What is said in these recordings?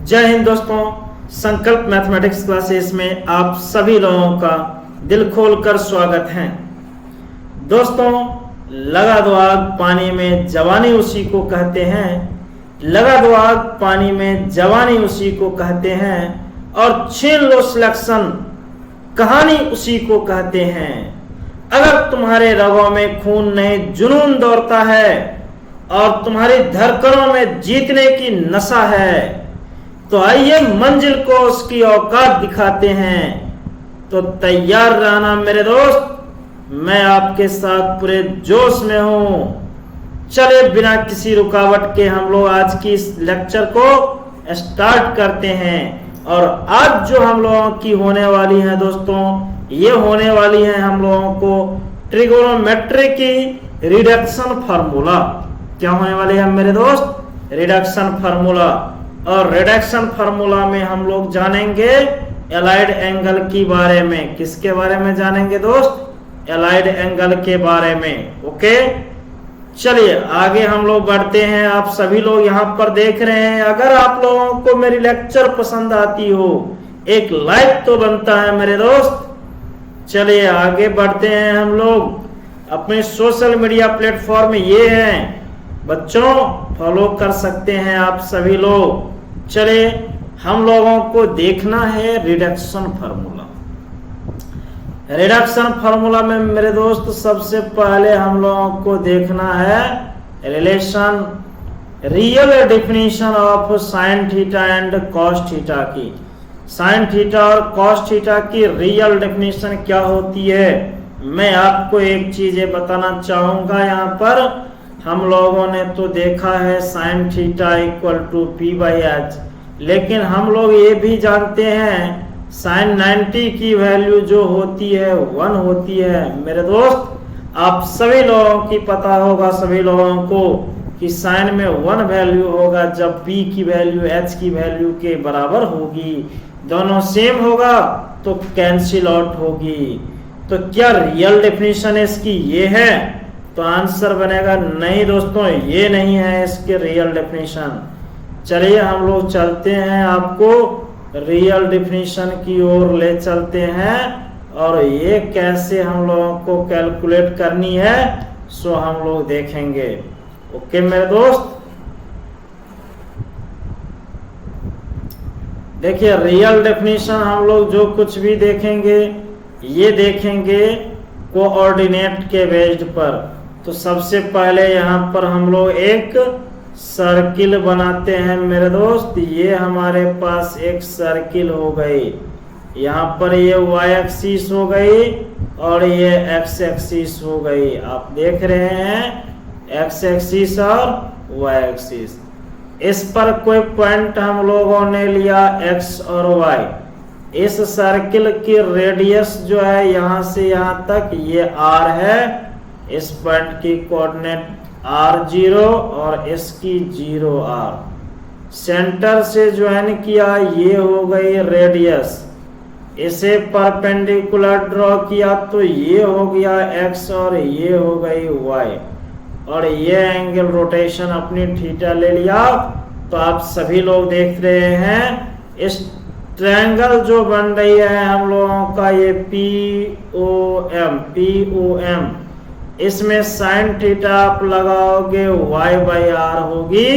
जय हिंद दोस्तों, संकल्प मैथमेटिक्स क्लासेस में आप सभी लोगों का दिल खोलकर स्वागत है। दोस्तों, लगा दो आग पानी में जवानी उसी को कहते हैं, लगा दो आग पानी में जवानी उसी को कहते हैं, और छीन लो सिलेक्शन कहानी उसी को कहते हैं। अगर तुम्हारे रगों में खून नहीं जुनून दौड़ता है और तुम्हारी धड़कनों में जीतने की नशा है, तो आइए मंजिल को उसकी औकात दिखाते हैं। तो तैयार रहना मेरे दोस्त, मैं आपके साथ पूरे जोश में हूं। चले बिना किसी रुकावट के हम लोग आज की इस लेक्चर को स्टार्ट करते हैं। और आज जो हम लोगों की होने वाली है दोस्तों, ये होने वाली है हम लोगों को ट्रिगोनोमेट्री की रिडक्शन फार्मूला। क्या होने वाली है मेरे दोस्त? Reduction formula. और रिडक्शन फार्मूला में हम लोग जानेंगे एलाइड एंगल के बारे में। किसके बारे में जानेंगे दोस्त? एलाइड एंगल के बारे में। ओके, चलिए आगे हम लोग बढ़ते हैं। आप सभी लोग यहाँ पर देख रहे हैं, अगर आप लोगों को मेरी लेक्चर पसंद आती हो एक लाइक तो बनता है मेरे दोस्त। चलिए आगे बढ़ते हैं। हम लोग अपने सोशल मीडिया प्लेटफॉर्म ये हैं बच्चों, फॉलो कर सकते हैं आप सभी लोग। चलिए हम लोगों को देखना है रिडक्शन फार्मूला। रिडक्शन फार्मूला में मेरे दोस्त सबसे पहले हम लोगों को देखना है relation, real definition of sine theta and cos theta की। साइन थीटा और कॉस थीटा की रियल डेफिनेशन क्या होती है, मैं आपको एक चीज बताना चाहूंगा। यहाँ पर हम लोगों ने तो देखा है sine theta equal to pi by h, लेकिन हम लोग ये भी जानते हैं साइन 90 की वैल्यू जो होती है 1 होती है मेरे दोस्त। आप सभी लोगों की पता होगा, सभी लोगों को, कि साइन में 1 वैल्यू होगा जब p की वैल्यू h की वैल्यू के बराबर होगी। दोनों सेम होगा तो कैंसिल आउट होगी। तो क्या रियल डेफिनेशन इसकी ये है? तो आंसर बनेगा नहीं दोस्तों, ये नहीं है इसके रियल डेफिनेशन। चलिए हम लोग चलते हैं, आपको रियल डेफिनेशन की ओर ले चलते हैं, और ये कैसे हम लोगों को कैलकुलेट करनी है सो हम लोग देखेंगे। ओके मेरे दोस्त, देखिए रियल डेफिनेशन हम लोग जो कुछ भी देखेंगे ये देखेंगे कोऑर्डिनेट के बेस्ड पर। तो सबसे पहले यहाँ पर हम लोग एक सर्किल बनाते हैं मेरे दोस्त। ये हमारे पास एक सर्किल हो गई, यहाँ पर ये y एक्सिस हो गई और ये x एक्सिस हो गई। आप देख रहे हैं x एक्सिस और y एक्सिस। इस पर कोई पॉइंट हम लोगों ने लिया x और y। इस सर्किल की रेडियस जो है यहाँ से यहाँ तक ये r है। इस पॉइंट की कोऑर्डिनेट r0 और इसकी 0r। सेंटर से ज्वाइन किया, ये हो गई रेडियस। इसे परपेंडिकुलर ड्रॉ किया तो ये हो गया x और ये हो गई y, और ये एंगल रोटेशन अपनी थीटा ले लिया। तो आप सभी लोग देख रहे हैं इस ट्रायंगल जो बन रही है हम लोगों का ये POM, इसमें साइन थीटा आप लगाओगे y बाई आर होगी।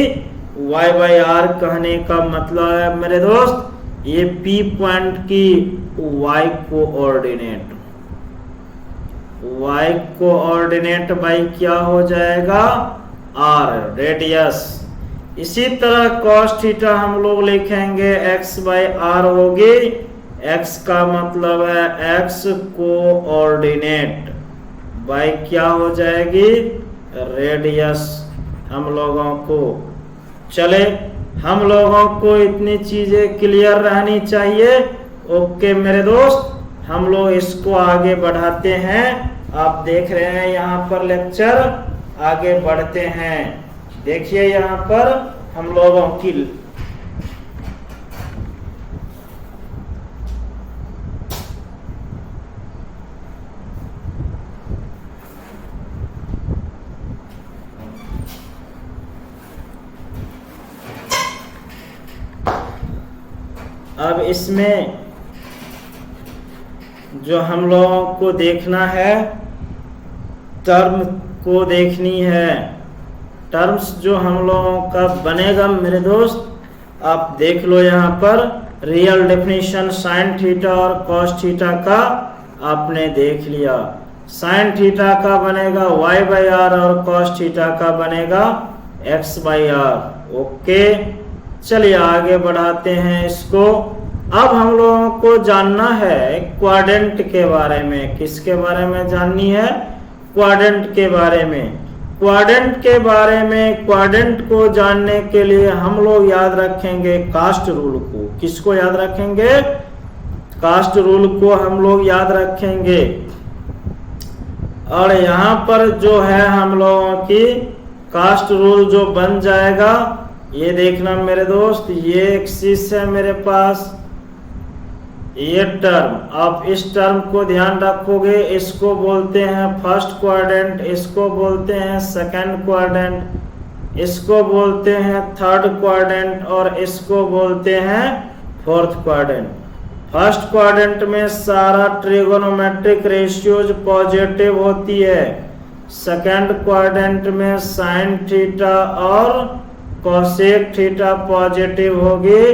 y बाई आर कहने का मतलब है मेरे दोस्त ये P पॉइंट की y कोऑर्डिनेट बाई क्या हो जाएगा? r radius. इसी तरह cos थीटा हम लोग लिखेंगे x बाई आर होगी। x का मतलब है x कोऑर्डिनेट बाई क्या हो जाएगी? रेडियस हम लोगों को। चले हम लोगों को इतनी चीजें क्लियर रहनी चाहिए। ओके मेरे दोस्त, हम लोग इसको आगे बढ़ाते हैं। आप देख रहे हैं यहाँ पर लेक्चर, आगे बढ़ते हैं। देखिए यहाँ पर हम लोगों की अब इसमें जो हम लोगों को देखना है, टर्म को देखनी है। टर्म्स जो हम लोगों का बनेगा मेरे दोस्त, आप देख लो यहाँ पर रियल डेफिनेशन साइन थीटा और कॉस थीटा का आपने देख लिया। साइन थीटा का बनेगा y/r और कॉस थीटा का बनेगा x/r। ओके, चलिए आगे बढ़ाते हैं इसको। अब हम लोगों को जानना है क्वाड्रेंट के बारे में। किसके बारे में जाननी है? क्वाड्रेंट के बारे में। क्वाड्रेंट के बारे में, क्वाड्रेंट को जानने के लिए हम लोग याद रखेंगे कास्ट रूल को। किसको याद रखेंगे? कास्ट रूल को हम लोग याद रखेंगे। और यहाँ पर जो है हम लोगों की कास्ट रूल जो बन जाएगा, ये देखना मेरे दोस्त, ये एक्सिस है मेरे पास, ये टर्म। आप इस टर्म को ध्यान रखोगे, इसको बोलते हैं फर्स्ट क्वाड्रेंट, इसको बोलते हैं सेकंड क्वाड्रेंट, इसको बोलते हैं थर्ड क्वाड्रेंट और इसको बोलते हैं फोर्थ क्वाड्रेंट। फर्स्ट क्वाड्रेंट में सारा ट्रिगोनोमेट्रिक रेशियोज पॉजिटिव होती है। सेकंड क्वाड्रेंट में साइन थीटा और कोसेक थीटा पॉजिटिव होगी।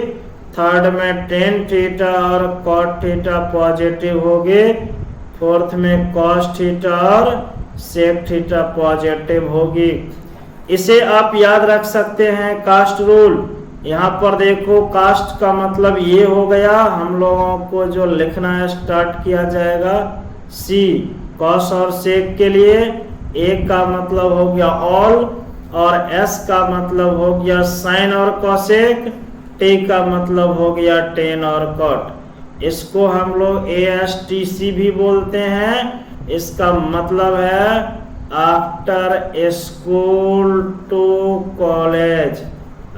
थर्ड में टेन थीटा और कॉट थीटा पॉजिटिव होगी। फोर्थ में कॉस थीटा और सेक थीटा पॉजिटिव होगी। इसे आप याद रख सकते हैं कास्ट रूल। यहाँ पर देखो, कास्ट का मतलब ये हो गया, हम लोगों को जो लिखना है स्टार्ट किया जाएगा सी कॉस और सेक के लिए। ए का मतलब हो गया ऑल और एस का मतलब हो गया साइन और कॉसेक, टी का मतलब हो गया टेन और कॉट। इसको हम लोग ASTC भी बोलते हैं। इसका मतलब है आफ्टर स्कूल टू कॉलेज।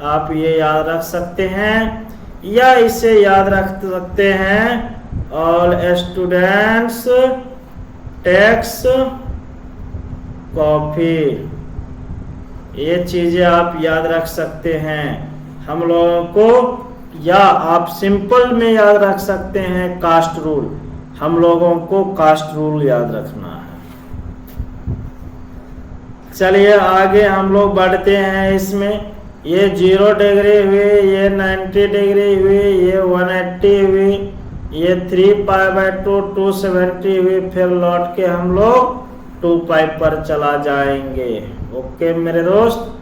आप ये याद रख सकते हैं या इसे याद रख सकते हैं ऑल स्टूडेंट्स टेक्स कॉफी। ये चीजें आप याद रख सकते हैं हम लोगों को, या आप सिंपल में याद रख सकते हैं कास्ट रूल। हम लोगों को कास्ट रूल याद रखना है। चलिए आगे हम लोग बढ़ते हैं। इसमें ये 0 डिग्री हुई, ये 90 डिग्री हुई, ये 180 हुई, ये 3π/2 270 हुई, फिर लौट के हम लोग 2π पर चला जाएंगे। ओके मेरे दोस्त,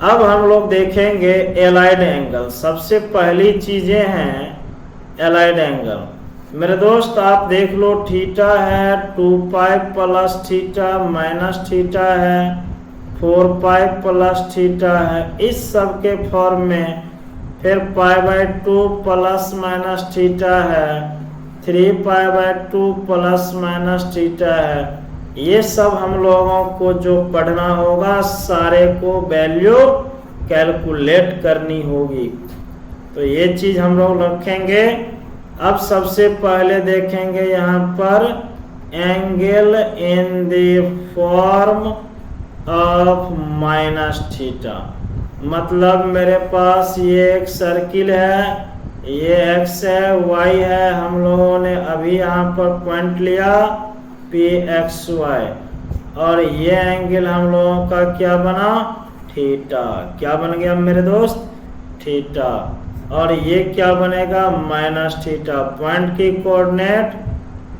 अब हम लोग देखेंगे एलाइड एंगल। सबसे पहली चीजें हैं एलाइड एंगल। मेरे दोस्त आप देख लो, थीटा है 2π प्लस थीटा माइनस थीटा है, 4π प्लस थीटा है, इस सब के फॉर्म में। फिर π/2 प्लस माइनस थीटा है, 3π/2 प्लस माइनस थीटा है। ये सब हम लोगों को जो पढ़ना होगा, सारे को वैल्यू कैलकुलेट करनी होगी। तो ये चीज हम लोग रखेंगे। अब सबसे पहले देखेंगे यहाँ पर angle in the form of minus theta. मतलब मेरे पास ये एक सर्किल है, ये एक्स है, वाई है, हम लोगों ने अभी यहाँ पर पॉइंट लिया PXY, और ये एंगल हम लोगों का क्या बना? थीटा। क्या बन गया मेरे दोस्त? थीटा। और ये क्या बनेगा? Minus theta. पॉइंट की कोऑर्डिनेट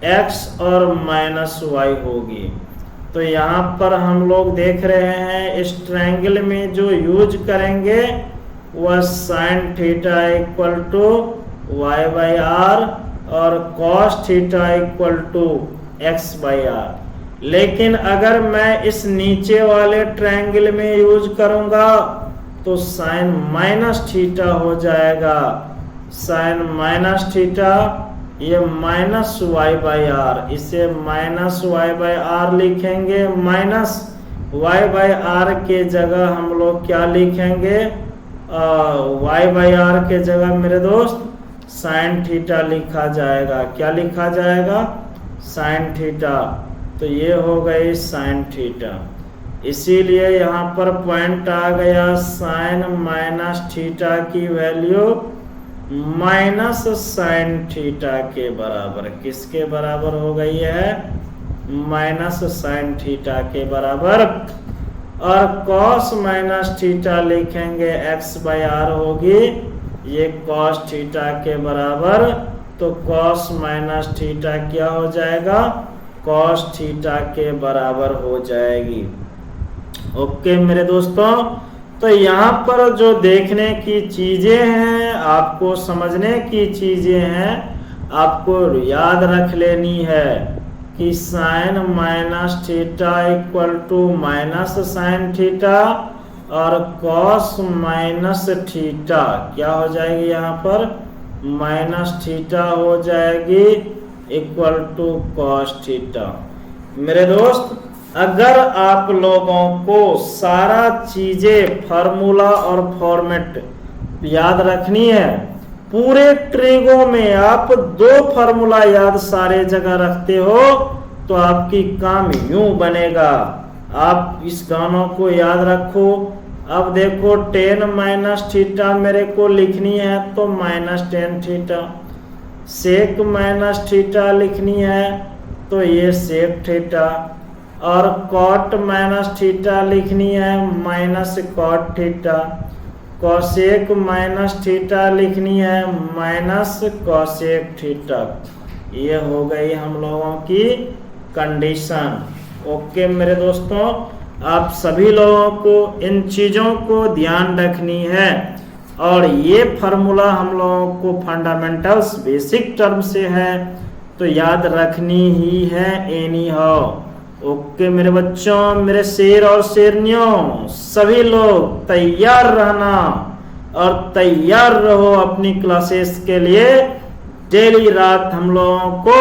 x और माइनस y होगी। तो यहाँ पर हम लोग देख रहे हैं इस ट्रायंगल में जो यूज करेंगे वह sign theta equal to y/r और cos theta equal to x/r। लेकिन अगर मैं इस नीचे वाले ट्रायंगल में यूज करूंगा तो साइन माइनस थीटा हो जाएगा। साइन माइनस थीटा, ये माइनस y/r, इसे माइनस y/r लिखेंगे। माइनस y/r के जगह हम लोग क्या लिखेंगे? y/r के जगह मेरे दोस्त साइन थीटा लिखा जाएगा। क्या लिखा जाएगा? Sine theta. तो ये हो गई साइन थीटा। इसीलिए यहाँ पर पॉइंट आ गया साइन माइनस थीटा की वैल्यू माइनस साइन थीटा के बराबर। किसके बराबर हो गई है? माइनस साइन थीटा के बराबर। और कॉस माइनस थीटा लिखेंगे एक्स बाई आर होगी ये कॉस थीटा के बराबर। तो कॉस माइनस थीटा क्या हो जाएगा? कॉस थीटा के बराबर हो जाएगी। ओके मेरे दोस्तों, तो यहाँ पर जो देखने की चीजें हैं, आपको समझने की चीजें हैं, आपको याद रख लेनी है कि sine minus theta equal to minus sine theta और कॉस माइनस थीटा क्या हो जाएगी? यहाँ पर माइनस थीटा हो जाएगी इक्वल टू कॉस थीटा। मेरे दोस्त, अगर आप लोगों को सारा चीजें फार्मूला और फॉर्मेट याद रखनी है, पूरे ट्रिगो में आप 2 फार्मूला याद सारे जगह रखते हो तो आपकी काम यूं बनेगा। आप इस गानों को याद रखो। अब देखो टेन माइनस थीटा मेरे को लिखनी है तो minus tan theta, sec minus theta लिखनी है तो ये सेक थीटा, और कॉट माइनस थीटा लिखनी है minus cot theta, cosec minus theta लिखनी है माइनस कॉसेक थीटा। ये हो गई हम लोगों की कंडीशन। ओके मेरे दोस्तों, आप सभी लोगों को इन चीजों को ध्यान रखनी है और ये फार्मूला हम लोगों को फंडामेंटल्स बेसिक टर्म से है तो याद रखनी ही है एनी हाउ। ओके मेरे बच्चों, मेरे शेर और शेरनियों, सभी लोग तैयार रहना और तैयार रहो अपनी क्लासेस के लिए। डेली रात हम लोगों को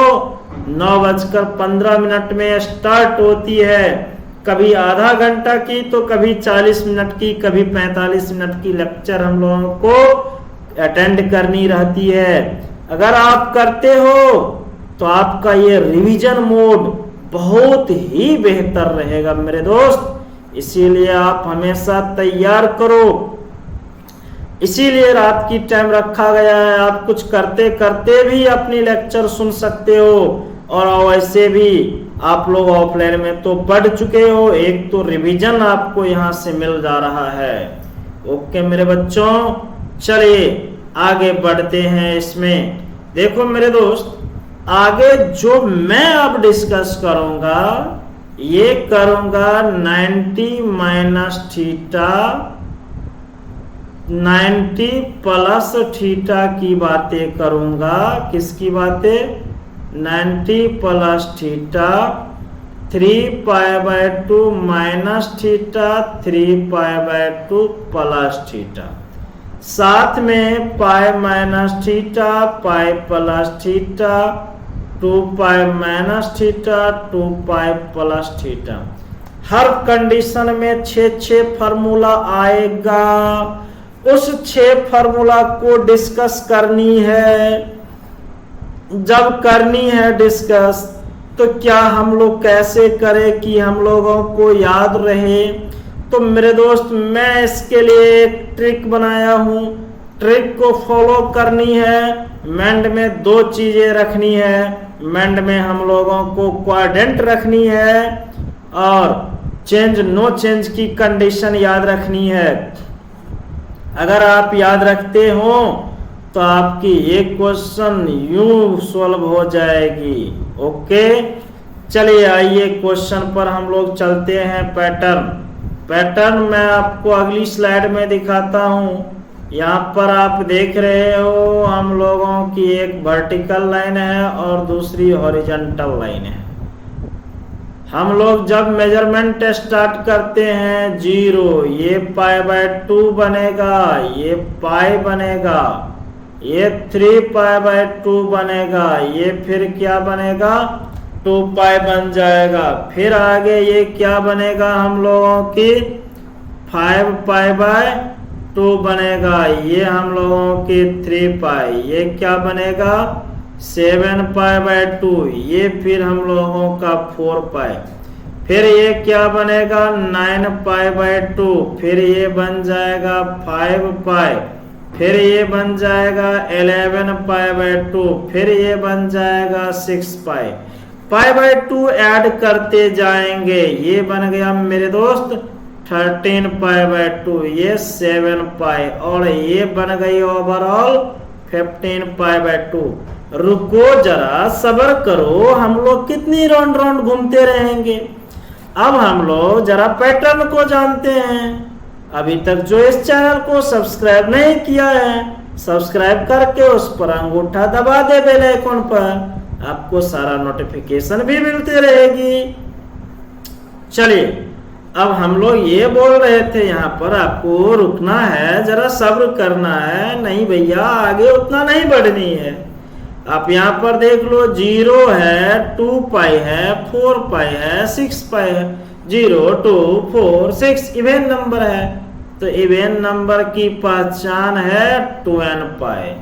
9:15 में स्टार्ट होती है। कभी आधा घंटा की तो कभी 40 मिनट की, कभी 45 मिनट की लेक्चर हम लोगों को अटेंड करनी रहती है। अगर आप करते हो तो आपका ये रिवीजन मोड बहुत ही बेहतर रहेगा मेरे दोस्त। इसीलिए आप हमेशा तैयार करो, इसीलिए रात की टाइम रखा गया है। आप कुछ करते करते भी अपनी लेक्चर सुन सकते हो और वैसे भी आप लोग ऑफलाइन में तो पढ़ चुके हो, एक तो रिवीजन आपको यहाँ से मिल जा रहा है। ओके मेरे बच्चों, चलिए आगे बढ़ते हैं। इसमें देखो मेरे दोस्त, आगे जो मैं अब डिस्कस करूंगा ये करूंगा 90 माइनस थीटा 90 प्लस थीटा की बातें करूंगा। किसकी बातें? 90 plus theta 3π/2 minus theta 3π/2 plus theta, साथ में pi minus theta pi plus theta 2π minus theta 2π plus theta. हर कंडीशन में 6 फार्मूला आएगा। उस 6 फार्मूला को डिस्कस करनी है। जब करनी है डिस्कस तो क्या हम लोग कैसे करें कि हम लोगों को याद रहे? तो मेरे दोस्त, मैं इसके लिए एक ट्रिक बनाया हूँ। ट्रिक को फॉलो करनी है। मेंड में 2 चीजें रखनी है। मेंड में हम लोगों को क्वाड्रेंट रखनी है और चेंज नो चेंज की कंडीशन याद रखनी है। अगर आप याद रखते हो तो आपकी एक क्वेश्चन यूं सॉल्व हो जाएगी। ओके, चलिए आइए क्वेश्चन पर हम लोग चलते हैं। पैटर्न मैं आपको अगली स्लाइड में दिखाता हूं। यहाँ पर आप देख रहे हो हम लोगों की एक वर्टिकल लाइन है और दूसरी हॉरिजॉन्टल लाइन है। हम लोग जब मेजरमेंट स्टार्ट करते हैं 0, ये π/2 बनेगा, ये पाई बनेगा, ये 3π/2 बनेगा, ये फिर क्या बनेगा 2π बन जाएगा। फिर आगे ये क्या बनेगा हम लोगों की 5π/2 बनेगा, ये हम लोगों की 3π, ये क्या बनेगा 7π/2, ये फिर हम लोगों का 4π, फिर ये क्या बनेगा 9π/2, फिर ये बन जाएगा 5π, फिर ये बन जाएगा 11 पाई बाय 2, फिर ये बन जाएगा 6 पाई। पाई बाय 2 ऐड करते जाएंगे, ये बन गया मेरे दोस्त 13 पाई बाय 2, ये 7 पाई, और ये बन गई ओवरऑल 15 पाई बाय 2। रुको जरा, सब्र करो, हम लोग कितनी राउंड राउंड घूमते रहेंगे। अब हम लोग जरा पैटर्न को जानते हैं। अभी तक जो इस चैनल को सब्सक्राइब नहीं किया है, सब्सक्राइब करके उस पर अंगूठा दबा दे बेल आइकन पर, आपको सारा नोटिफिकेशन भी मिलती रहेगी। चलिए, अब हम लोग ये बोल रहे थे यहाँ पर आपको रुकना है, जरा सब्र करना है। नहीं भैया, आगे उतना नहीं बढ़नी है। आप यहाँ पर देख लो, 0 है, 2 पाई है, 4 पाई है, 6 पाई है। 0, 2, 4, 6 इवेन नंबर है, तो इवेन नंबर की पहचान है 2n पाई।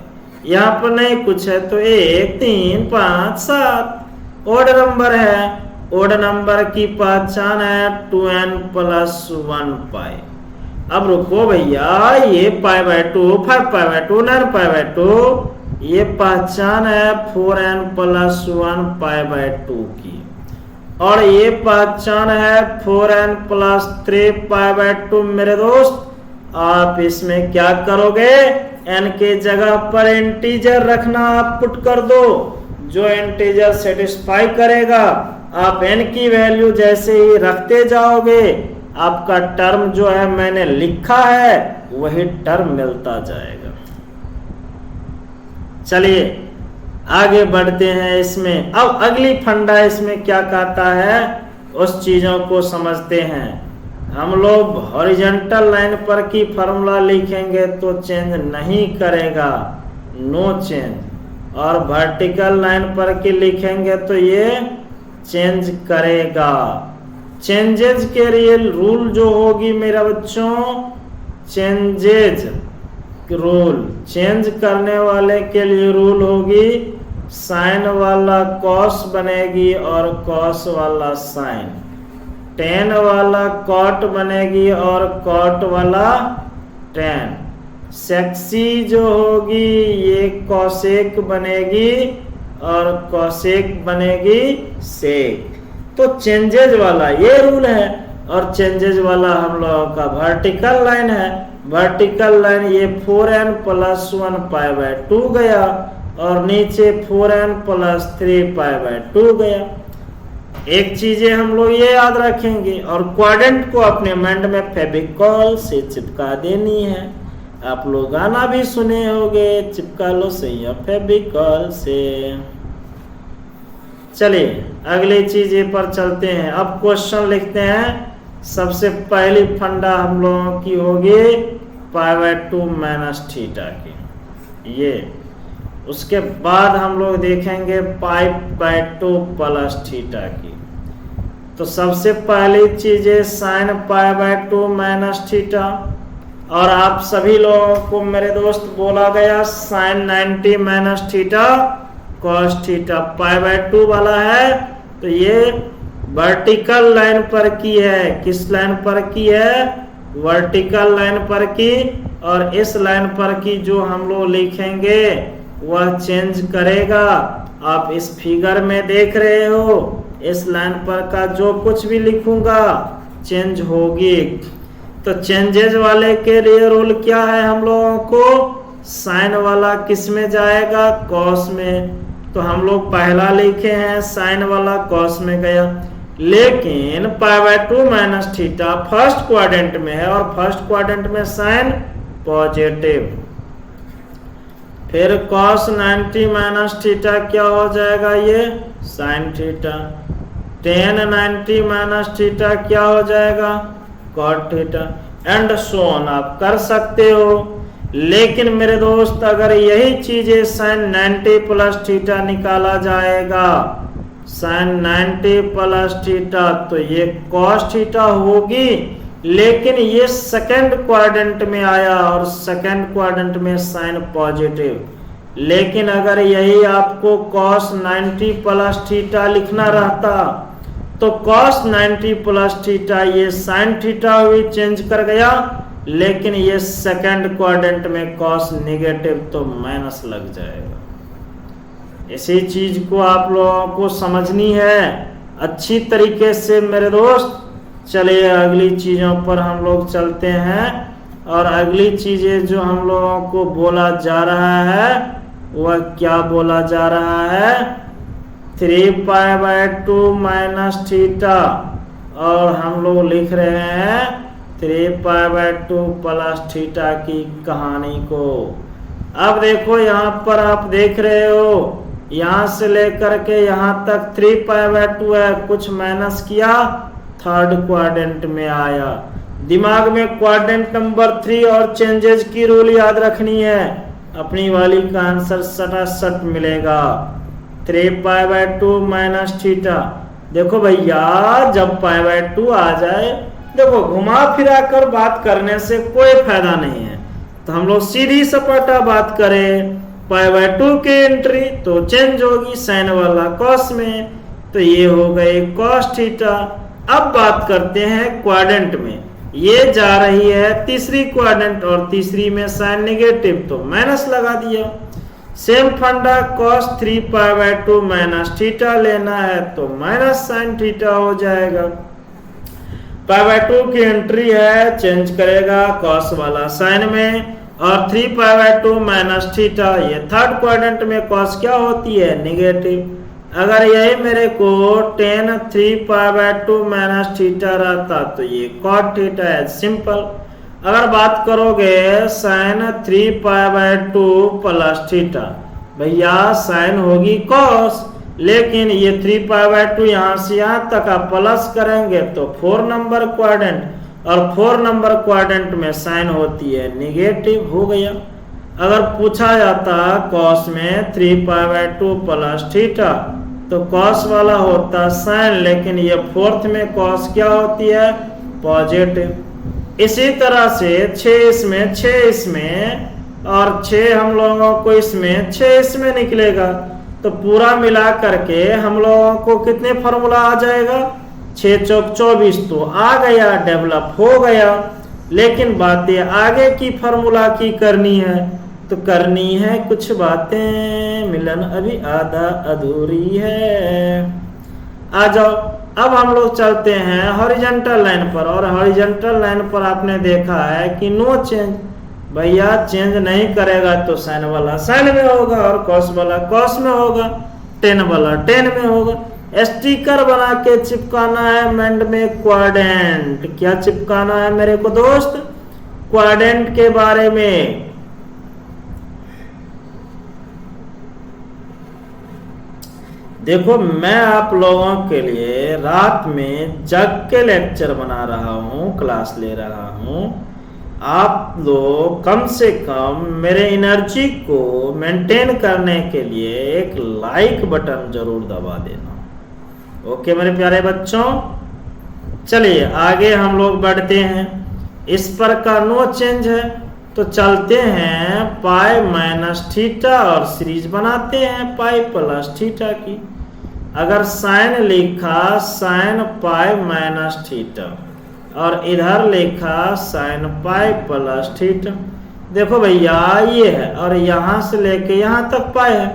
यहाँ पर नहीं कुछ है तो 1, 3, 5, 7 ओड नंबर है, ओड नंबर की पहचान है 2n प्लस 1 पाई। अब रुको भैया, ये पाई by 2, 5 pi by 2, 9 pi by 2, ये पहचान है 4n प्लस 1 पाई बाय 2 की, और ये पहचान है 4n प्लस 3 पाई बाय 2। मेरे दोस्त, आप इसमें क्या करोगे, n के जगह पर इंटीजर रखना, आप पुट कर दो। जो इंटीजर सेटिस्फाई करेगा, आप n की वैल्यू जैसे ही रखते जाओगे, आपका टर्म जो है मैंने लिखा है वही टर्म मिलता जाएगा। चलिए आगे बढ़ते हैं इसमें। अब अगली फंडा इसमें क्या कहता है, उस चीजों को समझते हैं। हम लोग हॉरिजॉन्टल लाइन पर की फॉर्मूला लिखेंगे तो चेंज नहीं करेगा, नो चेंज, और वर्टिकल लाइन पर की लिखेंगे तो ये चेंज करेगा। चेंजेज के लिए रूल जो होगी मेरा बच्चों, चेंजेज रूल, चेंज करने वाले के लिए रूल होगी, साइन वाला कॉस बनेगी और कॉस वाला साइन, टेन वाला कॉट बनेगी और कॉट वाला टेन, सेक्सी जो होगी ये कॉसेक बनेगी और कॉसेक बनेगी सेक। तो चेंजेज वाला ये रूल है, और चेंजेज वाला हम लोगों का वर्टिकल लाइन है। वर्टिकल लाइन ये 4n प्लस 1 पाई बाय 2 गया, और नीचे 4n प्लस 3 पाई बाय 2 गया। एक चीजें हम लोग ये याद रखेंगे, और क्वाड्रेंट को अपने माइंड में फेविकॉल से चिपका देनी है। आप लोग गाना भी सुने होंगे, चिपका लो सही फेविकॉल से। चलिए अगली चीज पर चलते हैं। अब क्वेश्चन लिखते हैं। सबसे पहली फंडा हम लोगों की होगी पाई बाय 2 माइनस थीटा की, ये। उसके बाद हम लोग देखेंगे पाई बाय 2 प्लस थीटा की। तो सबसे पहली चीज है sine pi by 2 minus theta, और आप सभी लोगों को मेरे दोस्त बोला गया sine 90 minus theta cos theta pi by 2 वाला है, तो ये वर्टिकल लाइन पर की है। किस लाइन पर की है, वर्टिकल लाइन पर की, और इस लाइन पर की जो हम लोग लिखेंगे वह चेंज करेगा। आप इस फिगर में देख रहे हो, इस लाइन पर का जो कुछ भी लिखूंगा चेंज होगी। तो चेंजेज वाले के लिए रूल क्या है, हम लोगों को साइन वाला किस में जाएगा, कॉस में। तो हम लोग पहला लिखे हैं, साइन वाला कॉस में गया। लेकिन pi by 2 minus theta first quadrant में है, और फर्स्ट क्वाड्रेंट में साइन पॉजिटिव। फिर कॉस 90 माइनस थीटा क्या हो जाएगा, ये sine theta. Tan 90 minus theta क्या हो जाएगा, cot theta, and so on आप कर सकते हो। लेकिन मेरे दोस्त अगर यही चीजें साइन 90 प्लस थीटा निकाला जाएगा, साइन 90 प्लस थीटा, तो ये कॉस थीटा होगी। लेकिन ये सेकंड क्वाड्रेंट में आया, और सेकंड क्वाड्रेंट में साइन पॉजिटिव। लेकिन अगर यही आपको कॉस 90 प्लस थीटा लिखना रहता, तो कॉस 90 प्लस थीटा ये साइन थीटा हुई, चेंज कर गया, लेकिन ये सेकंड क्वाड्रेंट में कॉस नेगेटिव तो माइनस लग जाएगा। इसी चीज को आप लोगों को समझनी है अच्छी तरीके से मेरे दोस्त। चलिए अगली चीजों पर हम लोग चलते हैं, और अगली चीजें जो हम लोगों को बोला जा रहा है वह क्या बोला जा रहा है, 3π/2 माइनस थीटा, और हम लोग लिख रहे हैं 3π/2 प्लस थीटा की कहानी को। अब देखो यहाँ पर आप देख रहे हो, यहाँ से लेकर के यहाँ तक 3π/2 है, कुछ माइनस किया थर्ड क्वाड्रेंट में आया। दिमाग में क्वाड्रेंट नंबर 3 और चेंजेस की रूल याद रखनी है, अपनी वाली का आंसर सटासट मिलेगा। 3π/2 माइनस थीटा। देखो भैया जब π/2 आ जाए, देखो घुमा फिरा कर बात करने से कोई फायदा नहीं है, तो हम लोग सीधी सपाटा बात करें। π/2 की एंट्री तो चेंज होगी साइन वाला कॉस में, तो ये हो गए कॉस थीटा। अब बात करते हैं क्वाड्रेंट में, ये जा रही है तीसरी क्वाड्रेंट और तीसरी में साइन नेगेटिव तो माइनस लगा दिया। सेम फंडा कॉस 3π/2 माइनस थीटा लेना है तो माइनस साइन थीटा हो जाएगा। π/2 की एंट्री है, चेंज करेगा कॉस वाला साइन में, और 3π/2 माइनस थीटा, ये थर्ड क्वाड्रेंट में कॉस क्या होती है नेगेटिव। अगर यही मेरे को tan 3π/2 माइनस थीटा रहता तो ये cot थीटा है, सिंपल। अगर बात करोगे साइन 3π/2 प्लस थीटा, भैया साइन होगी cos, लेकिन ये 3π/2 यहाँ से यहाँ तक आप प्लस करेंगे तो 4 नंबर क्वाड्रेंट, और 4 नंबर क्वाड्रेंट में साइन होती है नेगेटिव, हो गया। अगर पूछा जाता cos में 3π/2 प्लस थीटा तो cos वाला होता साइन, लेकिन ये फोर्थ में cos क्या होती है पॉजिटिव। इसी तरह से 6 इसमें 6 इसमें और 6 हम लोगों को इसमें 6 इसमें निकलेगा, तो पूरा मिला करके हम लोगों को कितने फार्मूला आ जाएगा, 6 चौक 24 तो आ गया, डेवलप हो गया। लेकिन बातें आगे की फार्मूला की करनी है, तो करनी है कुछ बातें, मिलन अभी आधा अधूरी है। आ जाओ, अब हम लोग चलते हैं हॉरिजॉन्टल लाइन पर, और हॉरिजॉन्टल लाइन पर आपने देखा है कि नो चेंज, भैया चेंज नहीं करेगा तो साइन वाला साइन में होगा, और कॉस वाला कॉस में होगा, टेन वाला टेन में होगा। स्टिकर बना के चिपकाना है मेंड में क्वाड्रेंट। क्या चिपकाना है मेरे को दोस्त, क्वाड्रेंट के बारे में। देखो मैं आप लोगों के लिए रात में जग के लेक्चर बना रहा हूँ, क्लास ले रहा हूँ। आप लोग कम से कम मेरे एनर्जी को मेंटेन करने के लिए एक लाइक बटन जरूर दबा देना। ओके मेरे प्यारे बच्चों, चलिए आगे हम लोग बढ़ते हैं। इस पर का नो चेंज है, तो चलते हैं पाई माइनस थीटा और सीरीज बनाते हैं पाई प्लस थीटा की। अगर साइन लिखा साइन पाई माइनस थीटा और इधर लिखा साइन पाई प्लस थीटा, देखो भैया ये है और यहाँ से लेके यहाँ तक पाई है,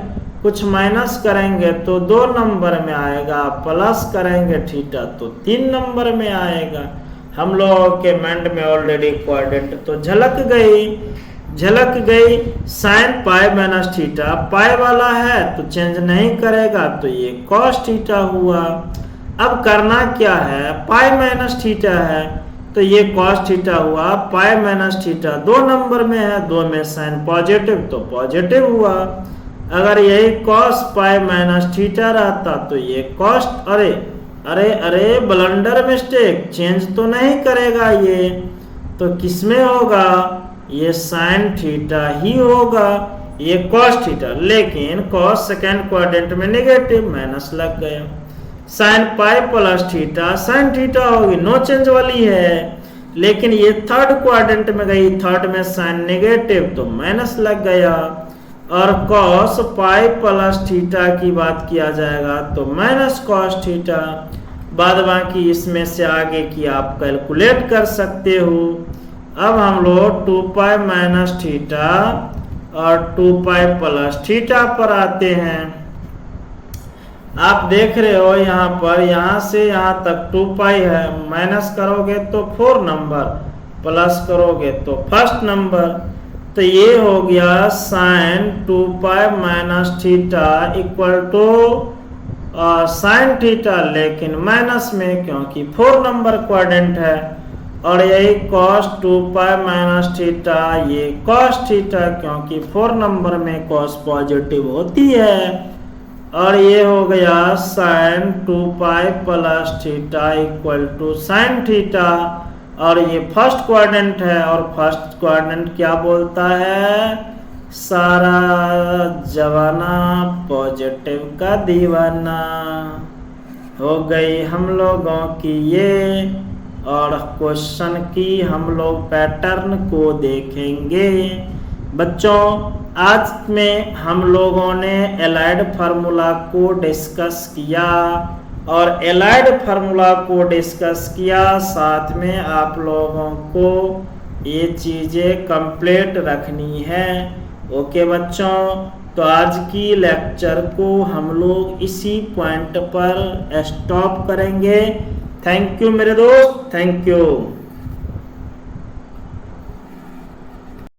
कुछ माइनस करेंगे तो 2 नंबर में आएगा, प्लस करेंगे थीटा तो 3 नंबर में आएगा। हम लोगों के माइंड में ऑलरेडी क्वाड्रेंट तो झलक गई। साइन पाई माइनस थीटा पाई वाला है तो चेंज नहीं करेगा, तो ये कॉस थीटा हुआ। अब करना क्या है, पाई माइनस थीटा है तो ये कॉस थीटा हुआ, पाई माइनस थीटा 2 नंबर में है, 2 में साइन पॉजिटिव तो पॉजिटिव हुआ। अगर यही कॉस पाई माइनस थीटा रहता तो ये कॉस, अरे ब्लंडर मिस्टेक, चेंज तो नहीं करेगा ये, तो किसमें होगा, ये साइन थीटा ही होगा, ये कॉस थीटा। लेकिन कॉस सेकेंड क्वाड्रेंट में नेगेटिव, माइनस लग गया। Sine pi plus theta sine theta होगी, नो चेंज वाली है, लेकिन ये थर्ड क्वाड्रेंट में गई, थर्ड में साइन नेगेटिव तो माइनस लग गया। और कॉस पाई प्लस थीटा की बात किया जाएगा तो माइनस कॉस थीटा। बाद बाकी इसमें से आगे की आप कैलकुलेट कर सकते हो। अब हम लोग 2 पाई माइनस थीटा और 2 पाई प्लस थीटा पर आते हैं। आप देख रहे हो यहाँ पर, यहाँ से यहाँ तक 2 पाई है, माइनस करोगे तो 4 नंबर, प्लस करोगे तो फर्स्ट नंबर। तो ये हो गया sine 2 pi minus theta equal to sine theta, लेकिन माइनस में, क्योंकि 4 नंबर क्वाड्रेंट है। और यही कॉस 2 पाई माइनस थीटा, ये कॉस थीटा, क्योंकि 4 नंबर में कॉस पॉजिटिव होती है। और ये हो गया sine 2 pi plus theta equal to sine theta. और ये फर्स्ट क्वाड्रेंट है, और फर्स्ट क्वाड्रेंट क्या बोलता है? सारा जवाना पॉजिटिव का दीवाना। हो गई हम लोगों की ये, और क्वेश्चन की हम लोग पैटर्न को देखेंगे। बच्चों, आज में हम लोगों ने एलाइड फार्मूला को डिस्कस किया, और एलाइड फार्मूला को डिस्कस किया, साथ में आप लोगों को ये चीज़ें कंप्लीट रखनी है। ओके बच्चों, तो आज की लेक्चर को हम लोग इसी पॉइंट पर स्टॉप करेंगे। थैंक यू मेरे दोस्त, थैंक यू।